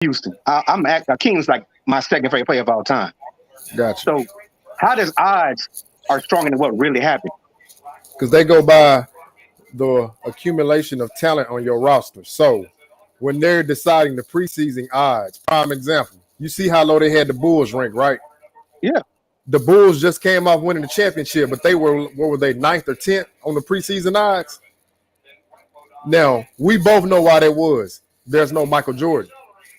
Houston. I'm at King's like my second favorite player of all time. Gotcha. So how does odds are stronger than what really happened? Because they go by the accumulation of talent on your roster. So when they're deciding the preseason odds, prime example, you see how low they had the Bulls ranked, right? Yeah, The Bulls just came off winning the championship, but they were, what were they, ninth or 10th on the preseason odds? Now, we both know why that was. There's no Michael Jordan.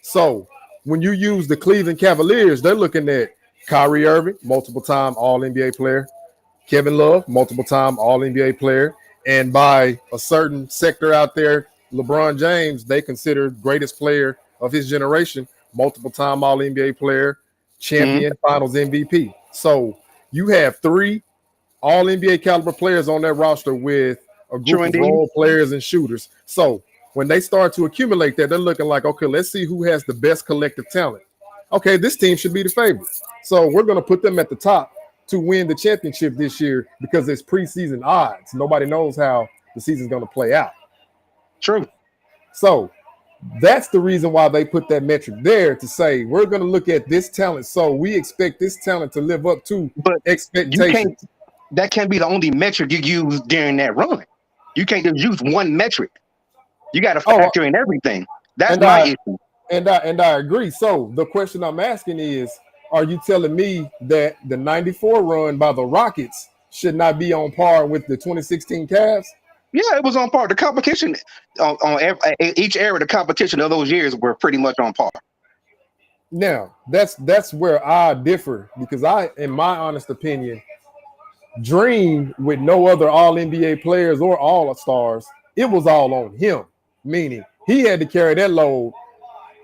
So when you use the Cleveland Cavaliers, they're looking at Kyrie Irving, multiple time All NBA player, Kevin Love, multiple time All NBA player, and by a certain sector out there, LeBron James, they consider greatest player of his generation, multiple time All NBA player, mm-hmm. champion, Finals MVP. So you have three All NBA caliber players on that roster with a group True of indeed. role players and shooters. So when they start to accumulate that, they're looking like, okay, let's see who has the best collective talent. Okay, this team should be the favorite. So we're going to put them at the top to win the championship this year because it's preseason odds. Nobody knows how the season's going to play out. True. So that's the reason why they put that metric there to say we're going to look at this talent. So we expect this talent to live up to But expectations. that can't be the only metric you use during that run. You can't just use one metric. You got to factor in everything. That's my issue. And I agree. So the question I'm asking is, are you telling me that the 94 run by the Rockets should not be on par with the 2016 Cavs? Yeah, it was on par. The competition on each era, the competition of those years were pretty much on par. Now, that's where I differ because I, in my honest opinion, Dream with no other All NBA players or All Stars, it was all on him. Meaning he had to carry that load.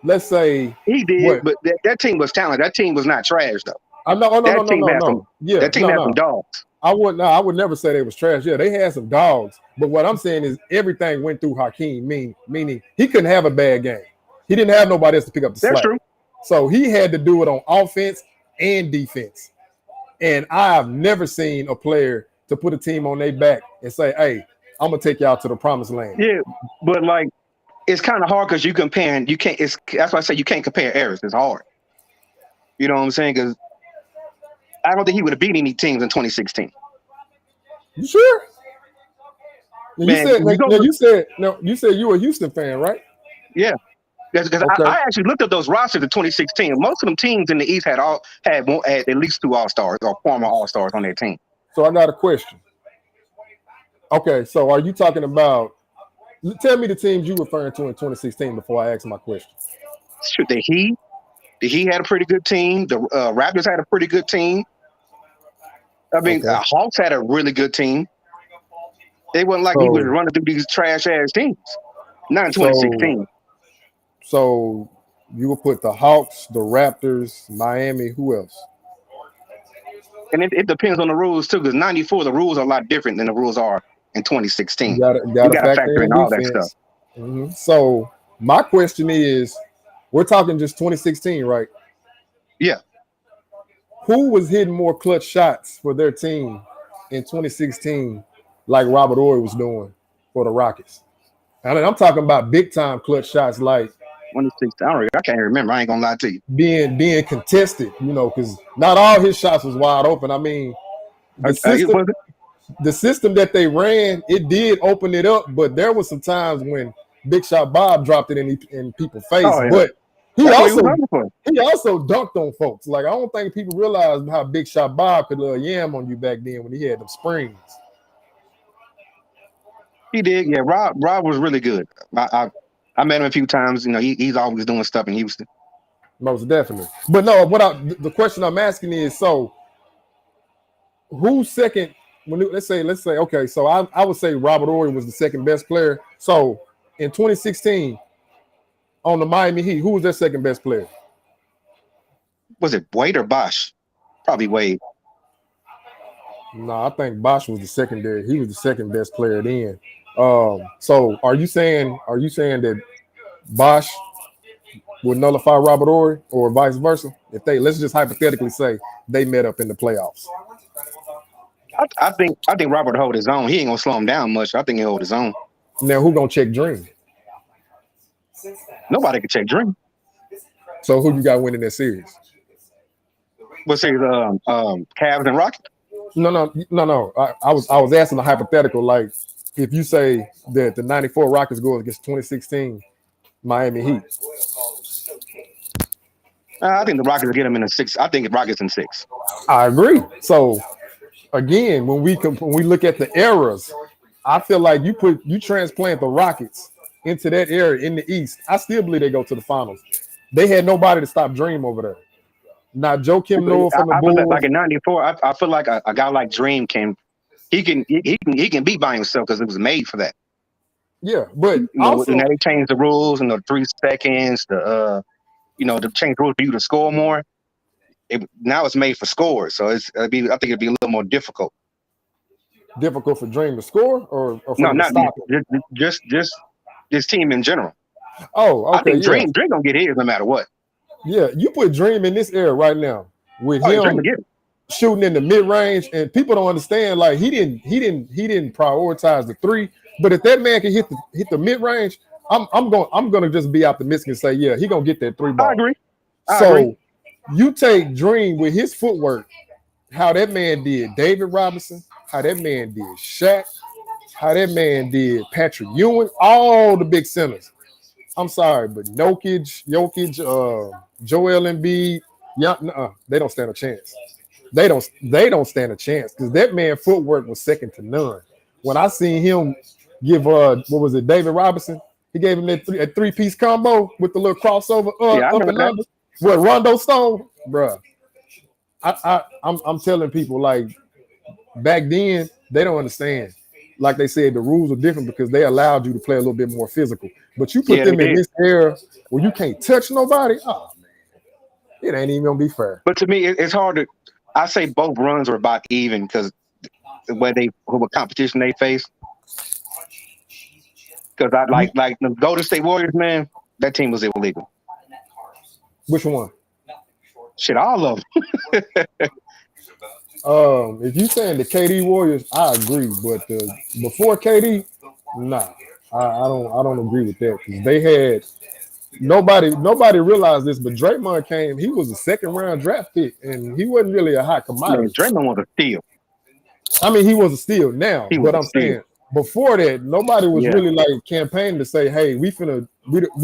Let's say he did, but that team was talented. That team was not trash though. No. Yeah, that team had some dogs. I would never say they was trash. Yeah, they had some dogs. But what I'm saying is everything went through Hakeem, meaning he couldn't have a bad game. He didn't have nobody else to pick up the slack. That's true. So he had to do it on offense and defense. And I've never seen a player to put a team on their back and say, hey, I'm going to take y'all to the promised land. Yeah, but like, it's kind of hard because that's why I say you can't compare eras. It's hard. You know what I'm saying? Because I don't think he would have beat any teams in 2016. You sure? Man, you said you were a Houston fan, right? Yeah. Because okay. I actually looked at those rosters in 2016. Most of them teams in the East had at least 2 All-Stars or former All-Stars on their team. So I got a question. Okay, so are you talking about? Tell me the teams you referring to in 2016 before I ask my question. Shoot, the Heat had a pretty good team. The Raptors had a pretty good team. I mean, the Hawks had a really good team. They wasn't like he was running through these trash ass teams. Not in 2016. So you will put the Hawks, the Raptors, Miami. Who else? And it depends on the rules too, because 94 the rules are a lot different than the rules are in 2016. You gotta factor in all that stuff. Mm-hmm. So my question is, we're talking just 2016, right? Yeah. Who was hitting more clutch shots for their team in 2016, like Robert Horry was doing for the Rockets? And I'm talking about big time clutch shots, like 2016. I can't remember. I ain't gonna lie to you. Being contested, because not all his shots was wide open. I mean, the system that they ran, it did open it up, but there was some times when Big Shot Bob dropped it in people's face. Yeah. But he also dunked on folks. Like, I don't think people realized how Big Shot Bob could yam on you back then when he had them springs. He did, yeah. Rob was really good. I met him a few times. He's always doing stuff in Houston. Most definitely. But no, the question I'm asking is, so who's second? Let's say, okay, so I would say Robert Horry was the second best player. So in 2016, on the Miami Heat, who was their second best player? Was it Wade or Bosh? Probably Wade. No, I think Bosh was the secondary. He was the second best player then. So are you saying that Bosh would nullify Robert Horry or vice versa? Let's just hypothetically say they met up in the playoffs. I think Robert hold his own. He ain't gonna slow him down much. I think he hold his own. Now who gonna check Dream? Nobody can check Dream. So who you got winning that series? What's it? Cavs and Rockets. No. I was asking a hypothetical. Like, if you say that the '94 Rockets go against 2016 Miami Heat. I think the Rockets will get them in a 6. I think the Rockets in 6. I agree. So again, when we look at the eras, I feel like you transplant the Rockets into that era in the East. I still believe they go to the finals. They had nobody to stop Dream over there. Not Joakim Noah from the I feel like Bulls. in '94, I feel like a guy like Dream he can be by himself because it was made for that. Yeah, but also, they changed the rules and the 3 seconds, to change the rules for you to score more. Now it's made for scores, so I think it'd be a little more difficult. Difficult for Dream to score, or for no, him not to stop it? Just this team in general. Oh, okay. I think Dream gonna get his no matter what. Yeah, you put Dream in this era right now with him shooting in the mid range, and people don't understand. Like he didn't prioritize the 3, but if that man can hit the mid range, I'm gonna just be optimistic and say, yeah, he gonna get that 3 ball. I agree. So you take Dream with his footwork, how that man did David Robinson, how that man did Shaq, how that man did Patrick Ewing, all the big centers. I'm sorry, but Jokic, Joel Embiid, they don't stand a chance. They don't stand a chance because that man footwork was second to none. When I seen him give what was it, David Robinson? He gave him that 3-piece combo with the little crossover up and under. What, Rondo Stone, bruh? I'm telling people, like, back then they don't understand. Like they said, the rules are different because they allowed you to play a little bit more physical. But you put them in this era where you can't touch nobody. Oh man, it ain't even gonna be fair. But to me, it's hard to. I say both runs are about even because what competition they face. Because I like the Golden State Warriors, man. That team was illegal. Which one? Shit, all of them. If you saying the KD Warriors, I agree. But before KD, nah, I don't agree with that because they had nobody realized this, but Draymond came. He was a 2nd round draft pick, and he wasn't really a hot commodity. Man, Draymond was a steal. I mean, he was a steal now, but I'm saying before that, nobody was really like campaigning to say, "Hey, we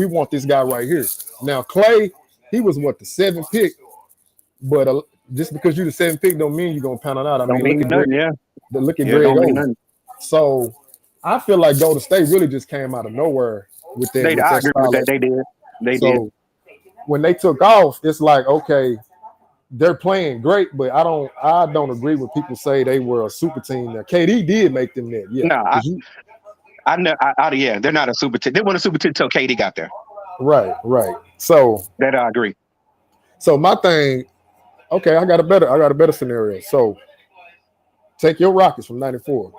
want this guy right here." Now Clay, he was the 7th pick, but just because you're the 7th pick don't mean you're gonna pound it out. I mean, look at Greg Oden. So I feel like Golden State really just came out of nowhere with that. I agree with that. They did. They did. When they took off, it's like, okay, they're playing great, but I don't agree when people say they were a super team. Now KD did make them that. Yeah. No, I know. They're not a super team. They weren't a super team until KD got there. Right. So that I agree. So my thing, okay, I got a better scenario. So take your Rockets from '94.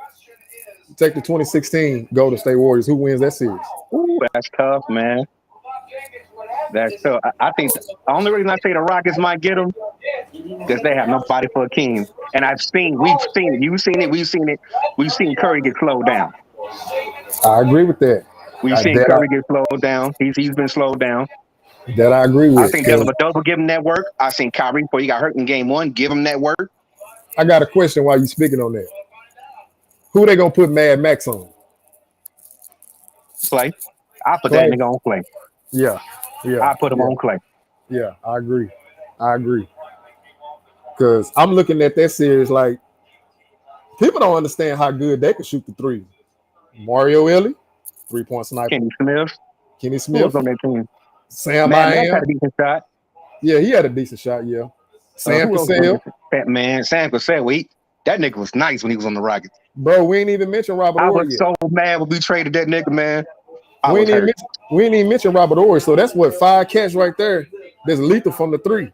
Take the 2016 Golden State Warriors. Who wins that series? Ooh, that's tough, man. That's tough. I think the only reason I say the Rockets might get them because they have nobody for a king. And we've seen it. You've seen it. We've seen it. We've seen Curry get slowed down. I agree with that. We've seen Curry get slowed down. He's been slowed down. That I agree with. I think Dellavedova give him that work. I seen Kyrie before he got hurt in game 1. Give him that work. I got a question while you speaking on that. Who they gonna put Mad Max on? Clay. I put that nigga on Clay. Yeah. I put him on Clay. Yeah, I agree. Because I'm looking at that series like people don't understand how good they can shoot the 3. Mario Elie, 3-point sniper. Kenny Smith was on that team. Sam I am. Had a decent shot. Yeah, he had a decent shot. Yeah. Sam Cassell. Sam Cassell. That nigga was nice when he was on the Rockets. Bro, we ain't even mentioned Robert Horry. I was so mad when we traded that nigga, man. We ain't even mentioned Robert Horry. So that's 5 catch right there. There's lethal from the 3.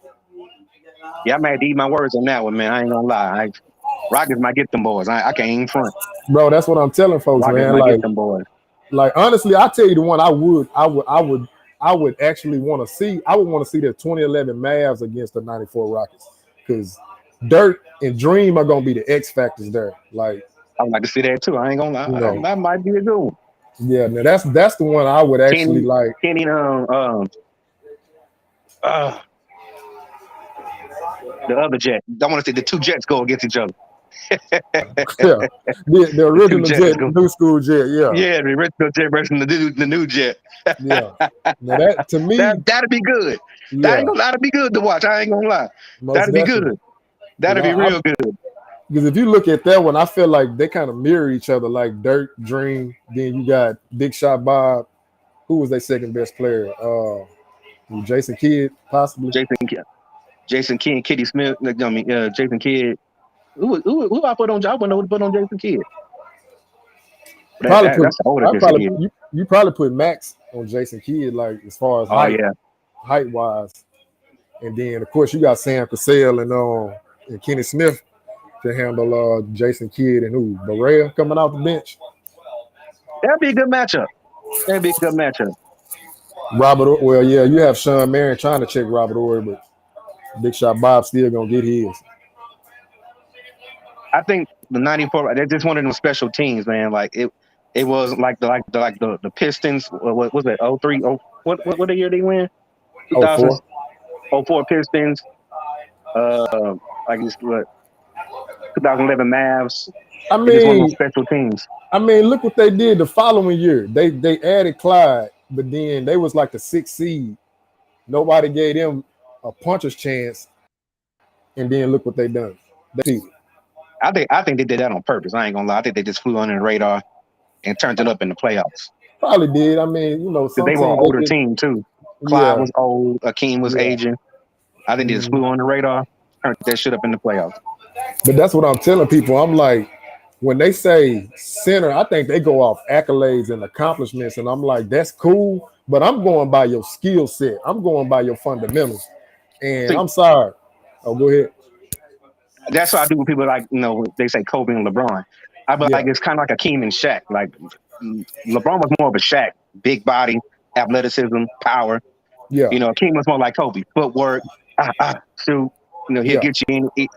Yeah, I might eat my words on that one, man. I ain't gonna lie. Rockets might get them boys. I can't even front. Bro, that's what I'm telling folks, Rockets man. Might get them boys. Like honestly, I'll tell you the one I would actually want to see. I would want to see the 2011 Mavs against the 94 Rockets. Because Dirt and Dream are gonna be the X factors there. Like I would like to see that too. I ain't gonna lie. That might be a good one. Yeah, now that's the one I would actually like. Kenny, The other jet. I want to say the two jets go against each other. Yeah, the The two original jets jet, go. new school jet. Yeah, Yeah, the original jet versus the new jet. yeah. Now that to me, That'd be good. yeah, That'd be good to watch. I ain't gonna lie. most That'd be definitely. good. That'd be real good. Because if you look at that one, I feel like they kind of mirror each other, like Dirt, Dream. Then you got Big Shot Bob. Who was their second best player? Jason Kidd, possibly. Jason Kidd, Kitty Smith. I mean, Jason Kidd. Who I put on? I wouldn't know who to put on Jason Kidd. Probably put. That's the older I Jason probably Kidd. you probably put Max on Jason Kidd, like as far as Oh yeah. height wise. And then of course you got Sam Cassell and Kenny Smith to handle Jason Kidd and who Barea coming off the bench. That'd be a good matchup. That'd be a good matchup. Robert, well, yeah, you have Sean Marion trying to check Robert Ory, but Big Shot Bob still gonna get his. I think the '94. They're just one of them special teams, man. Like it was like the Pistons. What was it? 03. What the year they win? 2000. 04. 04 Pistons. Like it's what 2011 Mavs. I It is one of mean, those special teams. look what they did the following year. They added Clyde, but then they was like the 6th seed. Nobody gave them a puncher's chance, and then look what they done. I think they did that on purpose. I ain't gonna lie. I think they just flew under the radar and turned it up in the playoffs. Probably did. I mean, some they were an teams, older team too. Clyde was old. Akeem was aging. I think they just flew on the radar, turned that shit up in the playoffs. But that's what I'm telling people. I'm like, when they say center, I think they go off accolades and accomplishments, and I'm like, that's cool. But I'm going by your skill set. I'm going by your fundamentals. And I'm sorry. Oh, go ahead. That's what I do with people like, they say Kobe and LeBron. I be like, it's kind of like Akeem and Shaq. Like, LeBron was more of a Shaq, big body, athleticism, power. Yeah. Akeem was more like Kobe, footwork, shoot. He'll get you in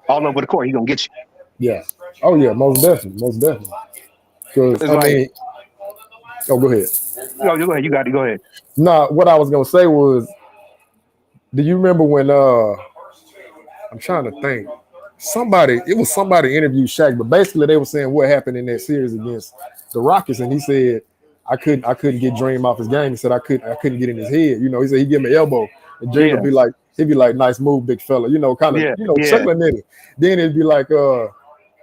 all over the court. He's gonna get you. Yeah. Oh yeah, most definitely. Because I mean, go ahead. No, go ahead. You got to go ahead. Nah, what I was gonna say was, do you remember when I'm trying to think. Somebody interviewed Shaq, but basically they were saying what happened in that series against the Rockets, and he said I couldn't get Dream off his game. He said I couldn't get in his head. He said he'd give me an elbow, and Dream would be like, he'd be like, nice move, big fella, chuckling at it. Then it'd be like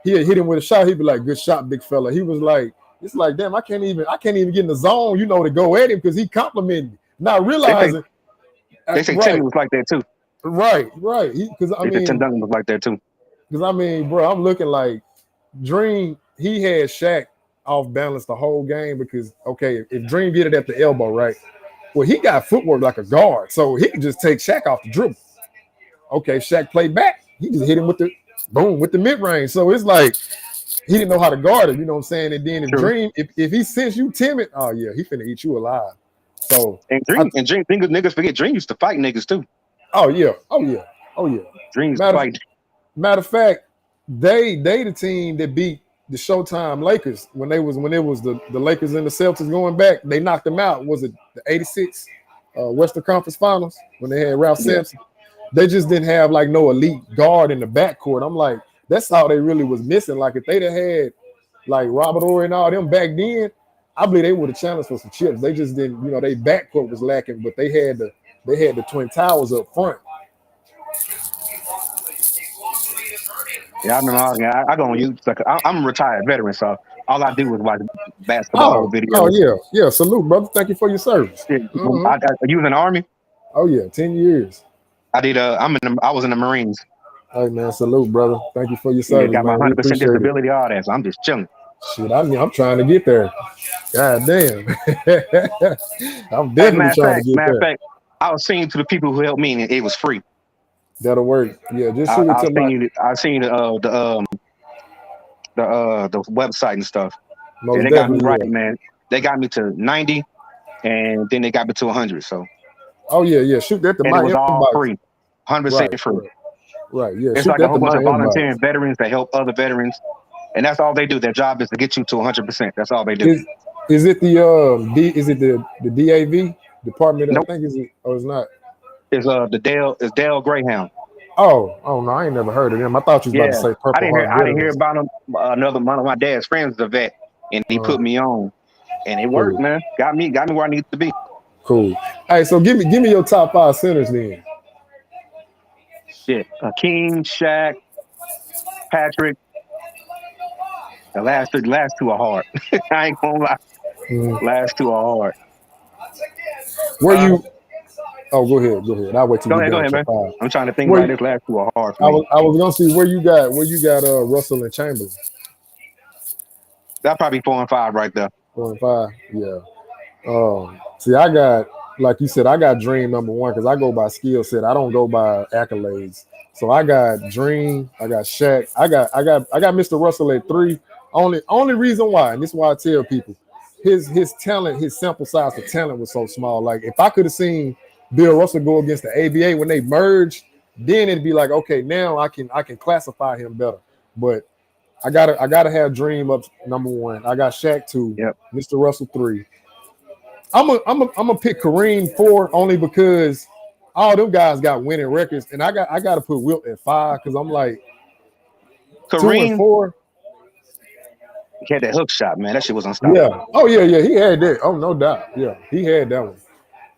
he'd hit him with a shot, he'd be like, good shot, big fella. He was like, it's like, damn, I can't even get in the zone, to go at him because he complimented me. Not realizing they say Timmy was like that too. Right. Because Tim Duncan was like that too. Because bro, I'm looking like Dream. He had Shaq off balance the whole game because if Dream get it at the elbow, right? Well, he got footwork like a guard, so he can just take Shaq off the dribble. Okay, Shaq played back. He just hit him with the mid range. So it's like he didn't know how to guard it. You know what I'm saying? And then Dream, if he sense you timid, oh yeah, he finna eat you alive. So Dream, niggas forget Dream used to fight niggas too. Oh yeah. Dream's fight. Matter of fact, they the team that beat the Showtime Lakers when it was the Lakers and the Celtics going back. They knocked them out. Was it the '86 Western Conference Finals when they had Ralph Sampson? They just didn't have like no elite guard in the backcourt. I'm like, that's all they really was missing. Like if they'd have had like Robert Ory and all them back then, I believe they would have challenged for some chips. They just didn't. Their backcourt was lacking, but they had the Twin Towers up front. Yeah, I remember. I go on YouTube. I'm a retired veteran, so all I do is watch basketball videos. Oh yeah. Salute, brother. Thank you for your service. Yeah. You was in the Army? Oh yeah, 10 years. I did. I was in the Marines. Hey man, salute, brother. Thank you for your service. Got my 100% disability, all that. So I'm just chilling. Shit, I'm trying to get there. God damn. I'm definitely trying to get there. Matter of fact, I was singing to the people who helped me, and it was free. That'll work. Yeah, just shoot it to I seen the website and stuff. Most they got me right, man. They got me to 90, and then they got me to 100. So. Oh yeah. Shoot that to and my it was all inbox. free, 100% free. Right. Yeah. It's like a whole bunch of volunteering veterans that help other veterans, and that's all they do. Their job is to get you to 100%. That's all they do. Is it the DAV Department? Nope. I think it's not. Is Dale Greyhound. Oh no, I ain't never heard of them. I thought you was about to Yeah, say Purple Heart I didn't hear Veterans. about him. Another one of my dad's friends is a vet, and he put me on, and it worked, Cool, man. Got me where I need to be. cool. Hey, so give me your top 5 centers then. Shit, King, Shaq, Patrick. The last two are hard. I ain't gonna lie. Mm. Last two are hard. Where Uh, you? Oh, go ahead, go ahead. I'll wait till you go done ahead, with your man. 5. I'm trying to think Where about you, this. Last two are hard for I me. was gonna see where you got Russell and Chamberlain. That probably 4 and 5 right there. 4 and 5. Yeah. See, I got, like you said, I got Dream number 1 because I go by skill set. I don't go by accolades. So I got Dream, I got Shaq, I got Mr. Russell at 3. Only reason why, and this is why I tell people, his talent, his sample size for talent was so small. Like if I could have seen Bill Russell go against the ABA when they merged, then it'd be like, okay, now I can classify him better. But I gotta have Dream up number 1. I got Shaq 2, Yep. Mr. Russell 3. I'm a pick Kareem 4 only because all them guys got winning records, and I gotta put Wilt at 5 because I'm like 2 and Kareem 4. he had that hook shot, man. That shit was Yeah. unstoppable. Oh yeah. He had that. Oh no doubt. Yeah, he had that one.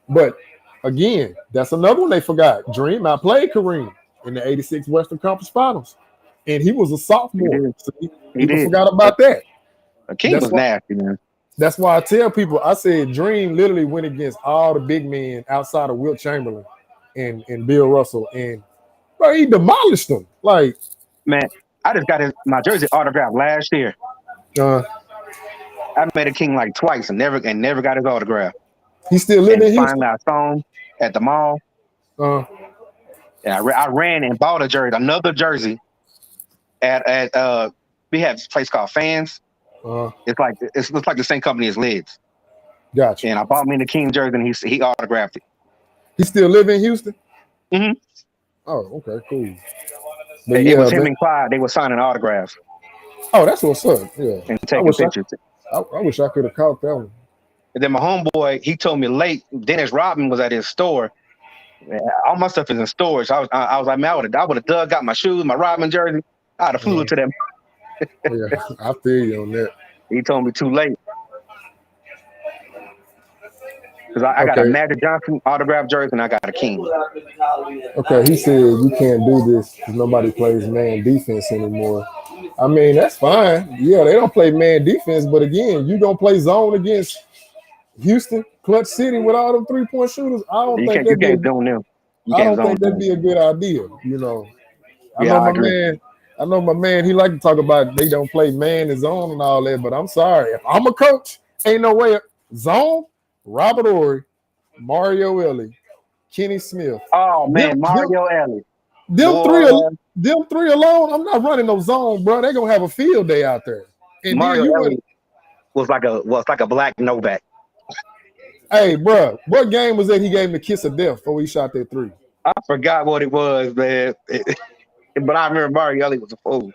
But again, that's another one they forgot. Dream outplayed Kareem in the '86 Western Conference Finals, and he was a He sophomore. did. See, He people did. forgot about that. King That's was why. nasty, man. That's why I tell people. I said Dream literally went against all the big men outside of Wilt Chamberlain and Bill Russell, and bro, he demolished them. Like, Man, I just got my jersey autographed last year. uh, I met a King like twice and never got his autograph. he still living And in finally Houston. I saw him at the mall. Uh, And I ran and bought another jersey at we have this place called Fans. uh, It looks like the same company as Lids. gotcha. And I bought me the King jersey and he autographed it. He still live in Houston. Hmm. Oh, okay, cool. But It yeah, was him man. and Clyde. They were signing autographs Oh, that's what's up. Yeah, and I taking wish pictures. I wish I could have caught that one. And then my homeboy, he told me late. Dennis Rodman was at his store. All my stuff is in storage. I was like, man, I would have dug out my shoes, my Rodman jersey. I'd have flew Uh, it to them. yeah, I feel you on that. He told me too late because I got a Okay, Magic Johnson autographed jersey and I got a King. okay. He said you can't do this because nobody plays man defense anymore. I mean, that's fine. Yeah, they don't play man defense, but again, you gonna play zone against Houston, Clutch City with all them 3-point shooters. I don't think You that'd be a can't zone them. You I can't don't zone think that'd them. be a good idea. I Yeah, know I my agree. man. I know my man. He like to talk about they don't play man and zone and all that. But I'm sorry, if I'm a coach, ain't no way. Zone, Robert Ory, Mario Ellie, Kenny Smith, Oh them, man, them, Mario Ellis, them boy, three, them three alone. I'm not running no zone, bro. They gonna have a field day out there. And then Mario you went, Ellis was like a black Novak. hey, bro, what game was that? He gave him the kiss of death before he shot that 3. I forgot what it was, man. But I remember Mario Ellis was a fool.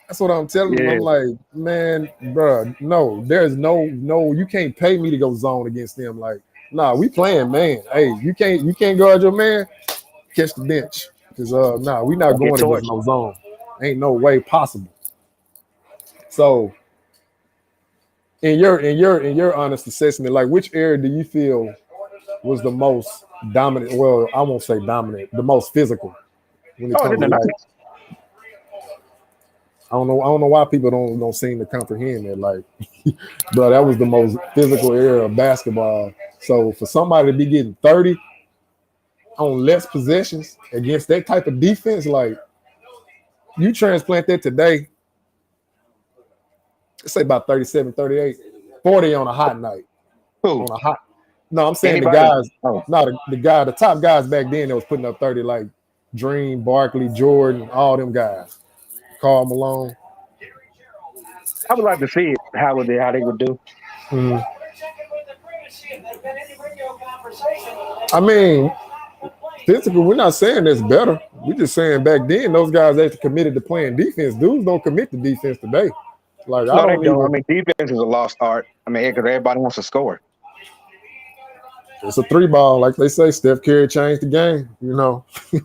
That's what I'm telling him. Yeah, I'm like, man, bro, no, there's no, you can't pay me to go zone against them. Like, nah, we playing man. Hey, you can't guard your man, catch the bench. Because nah, we not don't get going against torched. no zone. Ain't no way possible. So in your honest assessment, like which area do you feel was the most dominant? Well, I won't say dominant, the most physical when it Oh, it's comes in the to like nineties. I don't know why people don't seem to comprehend that. Like, bro, that was the most physical era of basketball. So for somebody to be getting 30 on less possessions against that type of defense, like you transplant that today, let's say about 37, 38, 40 on a hot night. Who? On a hot No, I'm saying the Anybody? guys, Oh, no, the top guys back then that was putting up 30, like Dream, Barkley, Jordan, all them guys. Karl Malone. I would like to see it. How they would do. Mhm. I mean, physical, we're not saying that's better. We're just saying back then those guys actually committed to playing defense. Dudes don't commit to defense today. Like I No, they don't don't. I even. mean, defense is a lost art. I mean, because everybody wants to score. It's a three ball, like they say. Steph Curry changed the game,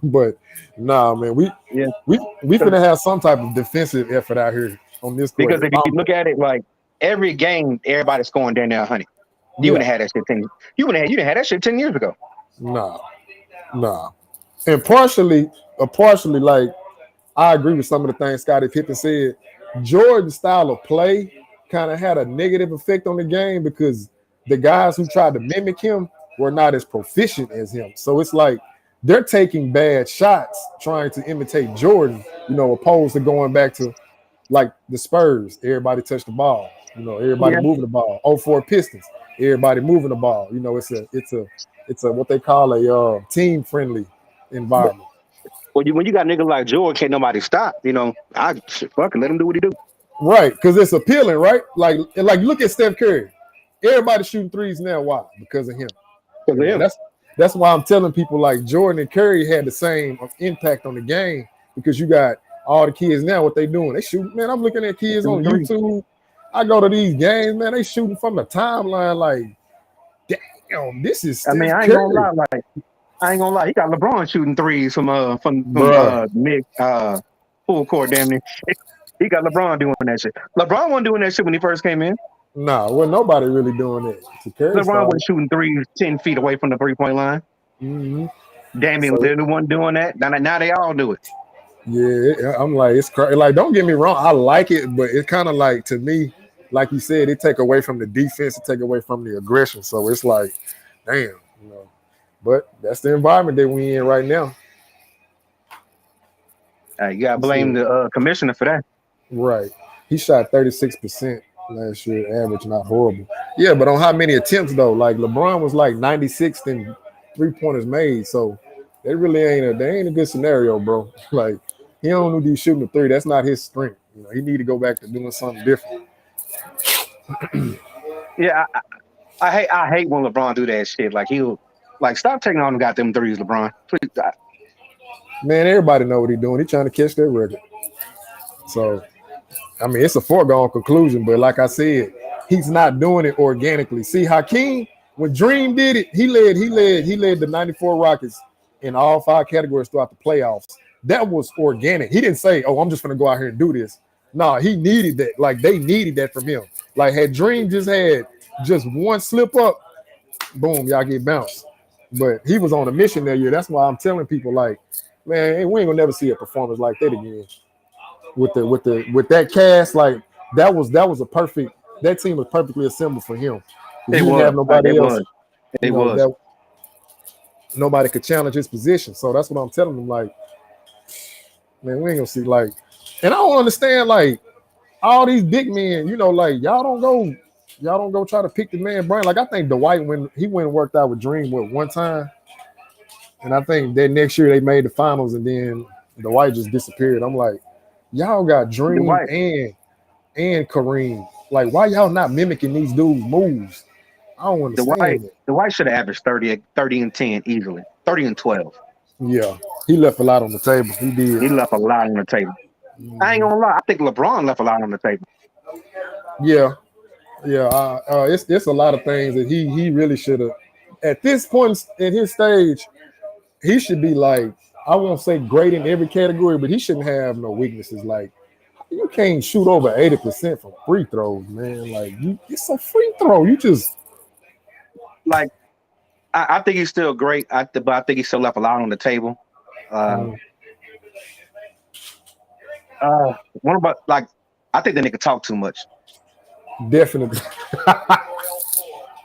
but nah, man, Yeah, we finna have some type of defensive effort out here on this court. because if you look at it, like every game, everybody's scoring down there 100. You Yeah, wouldn't have had that shit 10. You didn't have that shit 10 years ago. nah, nah, and partially, like I agree with some of the things Scottie Pippen said. Jordan's style of play kind of had a negative effect on the game because the guys who tried to mimic him were not as proficient as him. So it's like they're taking bad shots trying to imitate Jordan, opposed to going back to like the Spurs. Everybody touch the ball, everybody Yeah, moving the ball. 04 Pistons, everybody moving the ball. It's a what they call a team friendly but environment. when you got niggas like Jordan, can't nobody stop. I fucking let him do what he do. Right, because it's appealing, right? Like look at Steph Curry. Everybody shooting threes now. Why? Because of him. Because of him. That's why I'm telling people like Jordan and Curry had the same impact on the game because you got all the kids now. What they doing? They shoot. Man, I'm looking at kids on YouTube. I go to these games, man. They shooting from the timeline. Like, damn, this is I mean, Steph I ain't gonna Curry, lie. Like, I ain't gonna lie. He got LeBron shooting threes from bruh. mid full court. Damn near. He got LeBron doing that shit. LeBron wasn't doing that shit when he first came in. Nah, well, nobody really doing it. So Curry LeBron started. was shooting threes 10 feet away from the 3-point line. Mm-hmm. Damian So Lillard wasn't doing that. Now they all do it. yeah, I'm like, it's crazy. Like, don't get me wrong, I like it, but it's kind of like to me, like you said, it take away from the defense, it take away from the aggression. So it's like, damn. But that's the environment that we in right now. You gotta blame the commissioner for that. Right. He shot 36% last year, average, not horrible. Yeah, but on how many attempts though? Like LeBron was like 96th in 3-pointers made. So they really ain't a good scenario, bro. Like he don't need to be shooting the three. That's not his strength. He need to go back to doing something different. Yeah, I hate when LeBron do that shit. Like he'll stop taking on them goddamn threes, LeBron. Please, Man, everybody know what he's doing. He's trying to catch that record. So I mean, it's a foregone conclusion, but like I said, he's not doing it organically. See, Hakeem, when Dream did it, he led the 94 Rockets in all 5 categories throughout the playoffs. That was organic. He didn't say, "Oh, I'm just gonna go out here and do this." No, he needed that. Like they needed that from him. Like had Dream just had just one slip up, boom, y'all get bounced. But he was on a mission that year. That's why I'm telling people, like, man, we ain't gonna never see a performance like that again. With that cast, like that was a perfect. That team was perfectly assembled for him. He didn't have nobody else. It was. That nobody could challenge his position. So that's what I'm telling them. Like, man, we ain't gonna see like, and I don't understand like all these big men. Like y'all don't go try to pick the man brain. Like I think Dwight when he went and worked out with Dream one time, and I think that next year they made the finals, and then Dwight just disappeared. I'm like, y'all got Dream and Kareem. Like, why y'all not mimicking these dudes' moves? I don't understand it. The White should have averaged 30 and 10 easily. 30 and 12. Yeah, he left a lot on the table. He did. He left a lot on the table. I ain't gonna lie. I think LeBron left a lot on the table. Yeah. It's a lot of things that he really should have. At this point in his stage, he should be like, I won't say great in every category, but he shouldn't have no weaknesses. Like you can't shoot over 80% from free throws, man. Like it's a free throw. You just like I think he's still great. But I think he still left a lot on the table. What about like? I think the nigga talk too much. Definitely.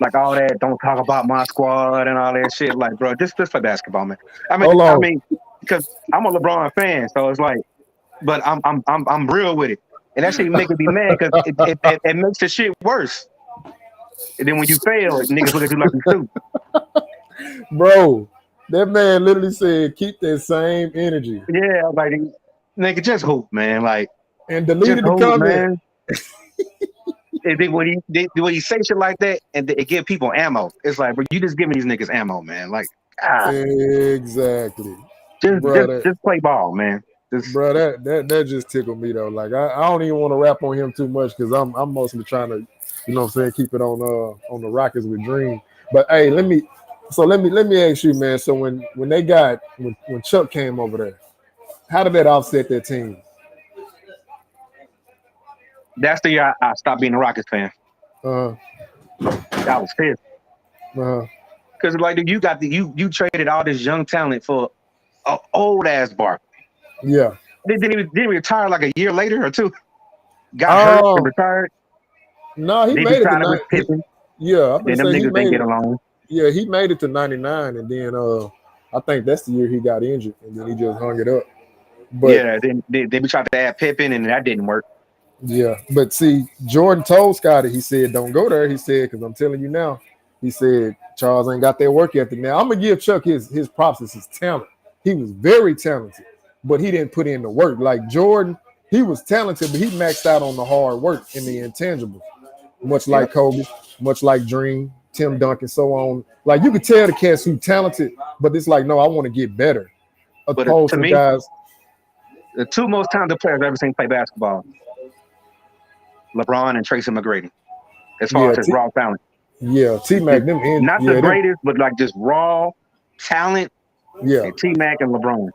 Like all that, don't talk about my squad and all that shit. Like, bro, just for basketball, man. I mean, because I'm a LeBron fan, so it's like, but I'm real with it, and that shit make me mad because it makes the shit worse. And then when you fail, niggas look at you like you stupid. Bro, that man literally said, "Keep that same energy." Yeah, like nigga, just hoop, man. Like, and deleted the comment, man. And then when he say shit like that, and it give people ammo, it's like, bro, you just giving these niggas ammo, man. Like, exactly. Just play ball, man. Bro, that just tickled me though. Like, I don't even want to rap on him too much because I'm mostly trying to, keep it on the Rockets with Dream. But hey, let me So let me ask you, man. So when Chuck came over there, how did that offset their team? That's the year I stopped being a Rockets fan. Uh, I was pissed uh, because like you traded all this young talent for an old ass Barkley. yeah. Didn't retire like a year later or two. Got hurt and Oh retired. no, he They made it to decided with nine. Pippen. Yeah, I'm Then gonna them say he niggas didn't made get it. along. Yeah, he made it to 99, and then I think that's the year he got injured, and then he just hung it up. But Yeah, then they tried to add Pippen and that didn't work. yeah, but see, Jordan told Scotty, he said, "Don't go there." He said, "Because I'm telling you now," he said, "Charles ain't got that work ethic." Now I'm gonna give Chuck his props as his talent. He was very talented, but he didn't put in the work. Like Jordan, he was talented, but he maxed out on the hard work and the intangibles. Much Yep. like Kobe, much like Dream, Tim Duncan, so on. Like you could tell the cats who talented, but it's like, no, I want to get better. But Opposed to to the me, guys, the two most talented players I've ever seen play basketball, LeBron and Tracy McGrady, as far yeah, as his raw talent. T Mac, Not the greatest, but like just raw talent. yeah, And T Mac and LeBron.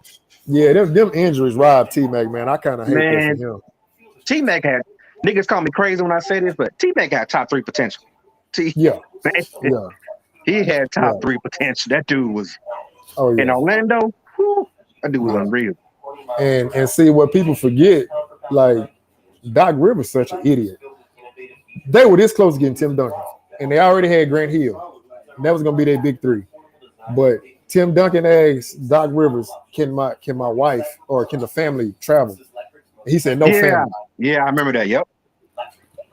yeah, them injuries robbed T Mac, man. I kind of hate that for Man, him. T Mac had niggas call me crazy when I say this, but T Mac had top 3 potential. T Yeah, man, yeah, he had yeah. top 3 potential. That dude was Oh in yeah, Orlando. Whew, that dude was yeah. unreal. And see what people forget, like Doc Rivers, such an idiot. They were this close to getting Tim Duncan, and they already had Grant Hill. And that was gonna be their big three. But Tim Duncan asked Doc Rivers, can my wife or can the family travel? He said, no Yeah, family. yeah, I remember that. Yep,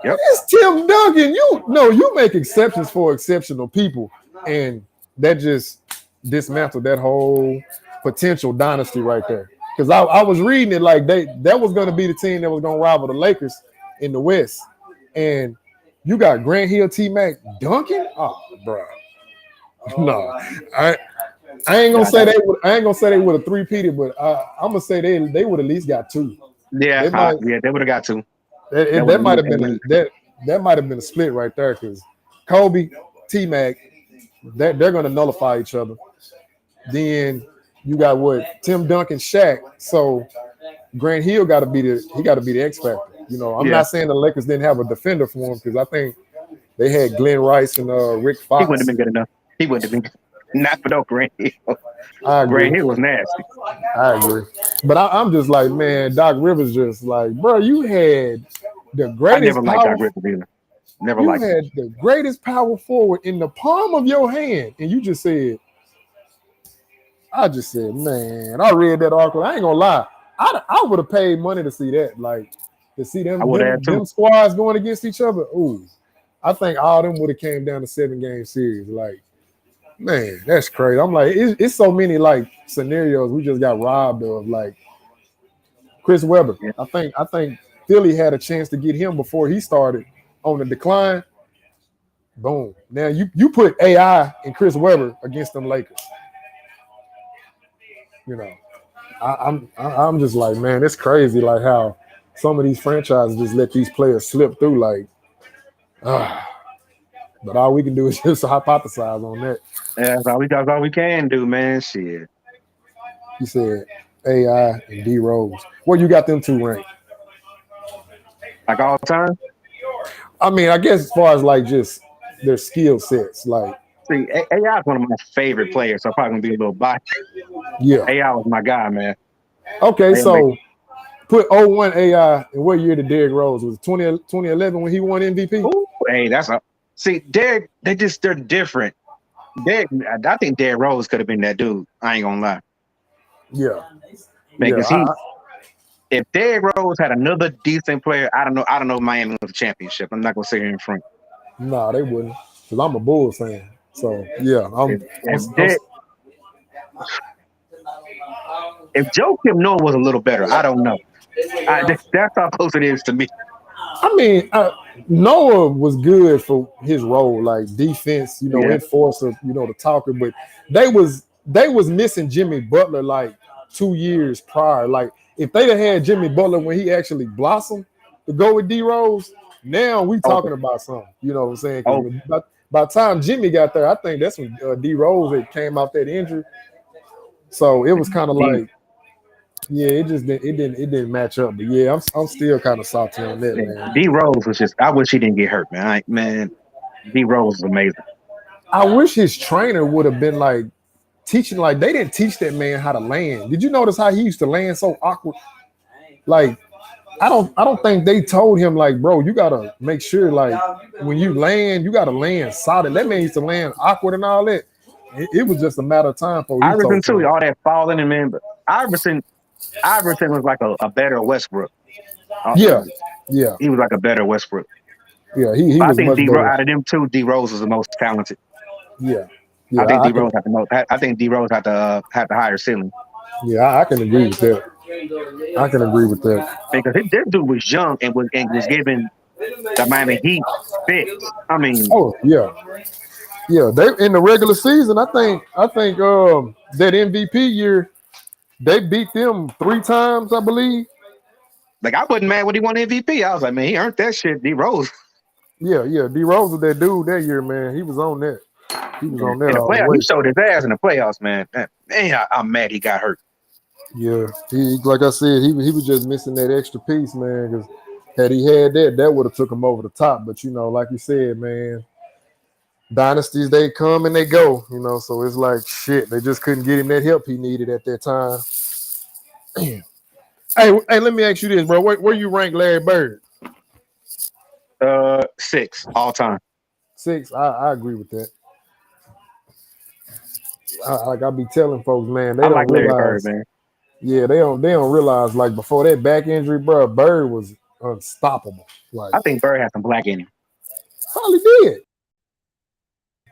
yep. It's Tim Duncan. You make exceptions for exceptional people. And that just dismantled that whole potential dynasty right there. Because I was reading it like that was gonna be the team that was gonna rival the Lakers in the West. And you got Grant Hill, T Mac, Duncan? Oh, bro. No. I ain't gonna Yeah, say they would have three-peated, but I'm gonna say they would at least got two. yeah, They might yeah. They would have got to. that might have been that might have been a split right there because Kobe, T Mac, they're gonna nullify each other. Then you got what Tim Duncan, Shaq. So Grant Hill got to be the X factor. I'm Yeah, not saying the Lakers didn't have a defender for him because I think they had Glenn Rice and Rick he wouldn't have Fox. been good enough. He wouldn't have been not for no Grant Hill. I agree. Grant Hill was nasty. I agree. But I'm just like, man, Doc Rivers just like, bro, you had the I never greatest liked power. Doc Rivers either. Never You liked him. had the greatest power forward in the palm of your hand, and you just said, I just said, man, I read that article. I ain't gonna lie. I would have paid money to see that. Like to see I them would have too. them squads going against each other. Ooh. I think all them would have came down to 7-game series. Like, man, that's crazy. I'm like, it's so many like scenarios we just got robbed of. Like Chris Webber. Yeah. I think Philly had a chance to get him before he started on the decline. Boom. Now you put AI and Chris Webber against them Lakers. You know, I'm just like, man, it's crazy like how some of these franchises just let these players slip through. Like, but all we can do is just hypothesize on that. Yeah, that's all we can do, man. Shit. He said AI and D Rose. Where you got them two ranked? Like all time. I mean, I guess as far as like just their skill sets, like See, AI is one of my favorite players, so I'm probably gonna be a little biased. yeah. AI was my guy, man. Okay, They make- so put 01 AI and what year did Derrick Rose? Was it 2011 when he won MVP? Ooh, hey, that's a see, Derrick, they're different. Derrick, I think Derrick Rose could have been that dude. I ain't gonna lie. Yeah. Because Yeah. if Derrick Rose had another decent player, I don't know if Miami wins the championship. I'm not gonna sit here in front. Nah, they wouldn't. Because I'm a Bulls fan. So yeah, If Joe Kim Noah was a little better, I don't know. That's how close it is to me. I mean, Noah was good for his role, like defense, Yeah. enforcer, the talker. But they was missing Jimmy Butler like 2 years prior. Like if they'd have had Jimmy Butler when he actually blossomed to go with D Rose, now we talking about something. You know what I'm saying? Oh. By the time Jimmy got there, I think that's when D Rose had came out that injury. So it was kind of D, like, yeah, it didn't match up. But yeah, I'm still kind of salty on that, man. D Rose was just. I wish he didn't get hurt, man. Man, D Rose is amazing. I wish his trainer would have been like teaching, like they didn't teach that man how to land. Did you notice how he used to land so awkward? Like I don't think they told him like, bro, you gotta make sure like when you land, you gotta land solid. That man used to land awkward and all that. It was just a matter of time before he Iverson told too, him. all that falling and man, but Iverson was like a better Westbrook. Uh, Yeah, yeah, he was like a better Westbrook. yeah. He But I was think much D Rose better. out of them two, D Rose is the most talented. Yeah, I yeah. think I D can, Rose had the most. I think D Rose had the higher ceiling yeah, I can agree with that. I can agree with that. because this dude was young and was giving the Miami Heat fits. I mean, Oh yeah, yeah. They in the regular season. I think that MVP year they beat them 3 times, I believe. like I wasn't mad when he won MVP. I was like, man, he earned that shit. D Rose Yeah, yeah. D Rose was that dude that year, man. He was on that. He was on that in the all the playoffs, he way. showed his ass in the playoffs, man. Man, I'm mad he got hurt. Yeah, he like I said, he was just missing that extra piece, man. Because had he had that, that would have took him over the top. But you know, like you said, man, dynasties they come and they go. You know, so it's like shit. They just couldn't get him that help he needed at that time. Hey, let me ask you this, bro. Where you rank Larry Bird? 6 all time. 6. I agree with that. Like I be telling folks, man, they I don't like Larry Bird, realize. man. Yeah, they don't realize like before that back injury, bro, Bird was unstoppable. Like I think Bird has some black in him. probably did.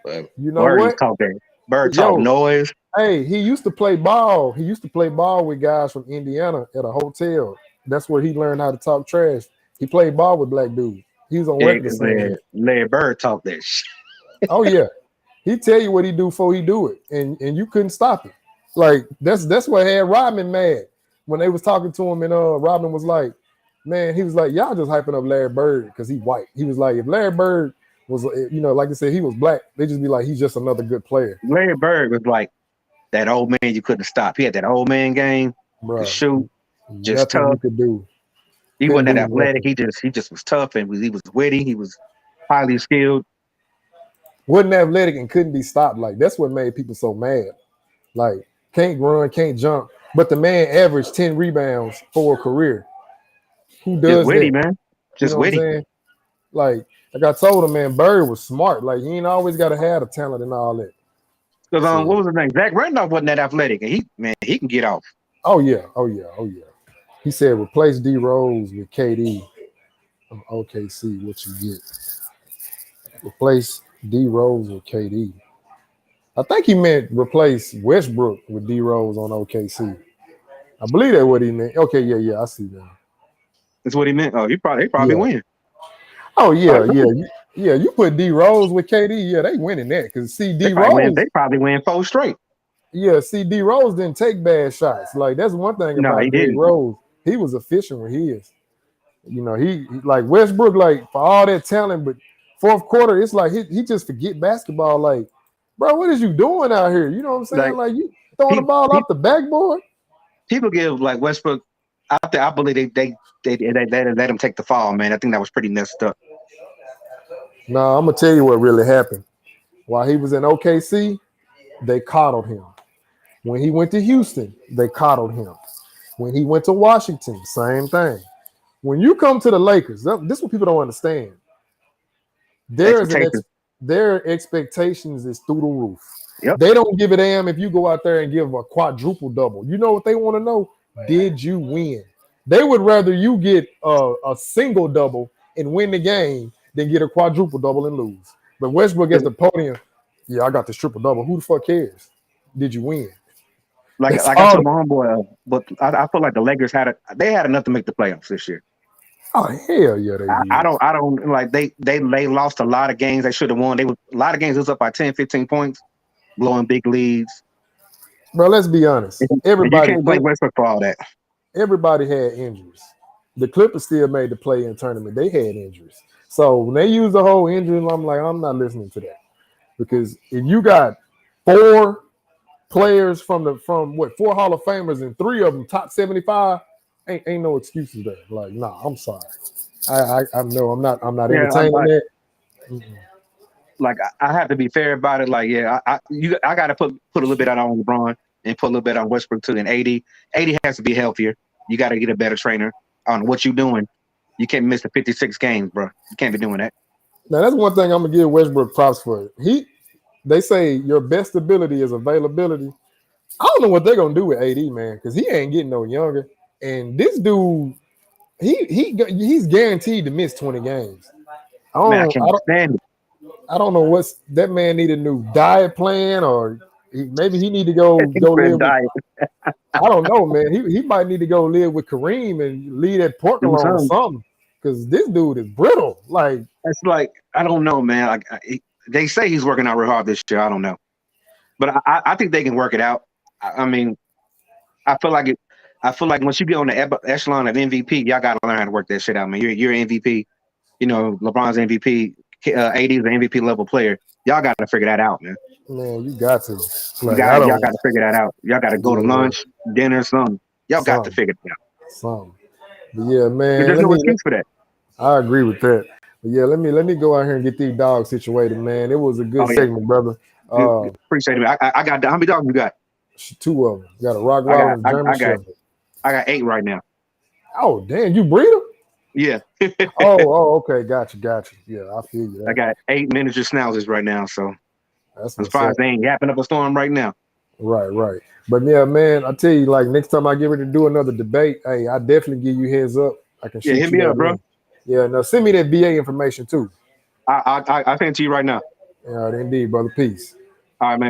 But You know Bird what? just talk that. Bird talk Yo, noise. hey, he used to play ball. He used to play ball with guys from Indiana at a hotel. That's where he learned how to talk trash. He played ball with black dudes. He was on record saying that. Larry Bird talk that shit. Oh yeah, he tell you what he do before he do it, and you couldn't stop it. Like that's what had Rodman mad when they was talking to him, and Rodman was like, man, he was like, y'all just hyping up Larry Bird because he white. He was like, if Larry Bird was, like I said, he was black, they just be like, he's just another good player, Larry Bird was like that old man you couldn't stop. He had that old man game, could bro. shoot, just Nothing you tough. could do. He Couldn't wasn't that do athletic. nothing. He just was tough and he was witty. He was highly skilled. Wasn't athletic and couldn't be stopped. Like that's what made people so mad. Like can't run, can't jump, but the man averaged 10 rebounds for a career. Who Just does witty, that? man. You Just know what I'm witty. saying? Like I told him, man, Bird was smart. Like he ain't always got to have the talent and all that. Because So, what was his name? Zach Randolph wasn't that athletic, and he can get off. oh yeah, oh yeah, oh yeah. He said replace D Rose with KD from OKC. What you get? Replace D Rose with KD. I think he meant replace Westbrook with D Rose on OKC. I believe that's what he meant. Okay, yeah, I see that. That's what he meant. Oh, they probably Yeah. win. Oh yeah, Probably yeah, win. yeah. You put D Rose with KD, yeah, they winning that because see They D probably win. Rose, They probably win 4 straight. yeah, see D Rose didn't take bad shots. Like that's one thing No, he about Derrick didn't. Rose. He was efficient with his. You know, he like Westbrook, like for all that talent, but fourth quarter, it's like he just forget basketball. Like, bro, what is you doing out here? You know what I'm saying? Like Like you throwing the he, ball he off the backboard. people give like Westbrook. I believe they let him take the fall, man. I think that was pretty messed up. No, I'm gonna tell you what really happened. While he was in OKC, they coddled him. When he went to Houston, they coddled him. When he went to Washington, same thing. When you come to the Lakers, this is what people don't understand. There is Expectations. their expectations is through the roof. Yep. They don't give a damn if you go out there and give a quadruple double. You know what they want to know? Did you win? They would rather you get a single double and win the game than get a quadruple double and lose. But Westbrook at the podium, yeah, I got this triple double. Who the fuck cares? Did you win? Like That's I all. told my homeboy, but I feel like the Lakers had enough to make the playoffs this year. Oh hell yeah, they did. I don't like they lost a lot of games they should have won. They was a lot of games was up by 10, 15 points, blowing big leads. Bro, let's be honest. And you can't blame Westbrook for all that. Everybody had injuries. The Clippers still made the play-in tournament. They had injuries. So when they use the whole injury, I'm like, I'm not listening to that. Because if you got 4 players from what 4 Hall of Famers and 3 of them top 75, ain't no excuses there. Like, nah, I'm sorry. I know I'm not Yeah, entertaining that. Mm-mm. like I have to be fair about it. Like, yeah, I got to put a little bit out on LeBron and put a little bit on Westbrook too. And AD has to be healthier. You got to get a better trainer on what you doing. You can't miss the 56 games, bro. You can't be doing that. Now that's one thing I'm gonna give Westbrook props for. They say your best ability is availability. I don't know what they're gonna do with AD, man, because he ain't getting no younger. And this dude, he's guaranteed to miss 20 games. Man, I can't stand it. I don't know what's that man need a new diet plan, or maybe he need to go He's been live with, dying. I don't know, man. He might need to go live with Kareem and leave that pork Do alone or something. something. Because this dude is brittle. Like, It's like I don't know, man. Like they say he's working out real hard this year. I don't know, but I think they can work it out. I mean, I feel like it. I feel like once you get on the echelon of MVP, y'all got to learn how to work that shit out, man. You're MVP. You know, LeBron's MVP. AD's an MVP level player. Y'all got to figure that out, man. man, you got to. Like, Y'all got to figure that out. Y'all got to go to lunch, dinner, something. Y'all got to figure it out. Something. But yeah, man. There's no excuse for that. I agree with that. But yeah, let me go out here and get these dogs situated, man. It was a good segment, brother. Appreciate it. I got how many dogs you got? 2 of them. You got a Rottweiler and German Shepherd. I got 8 right now. Oh, damn, you breed them? Yeah. Okay, got you. Yeah, I feel you. I got 8 miniature schnauzers right now, so that's as far as they ain't yapping up a storm right now. Right. But yeah, man, I tell you, like next time I get ready to do another debate, hey, I definitely give you heads up. I can shoot hit me up, bro. Yeah, now send me that BA information too. I send it to you right now. All right, indeed, brother. Peace. All right, man.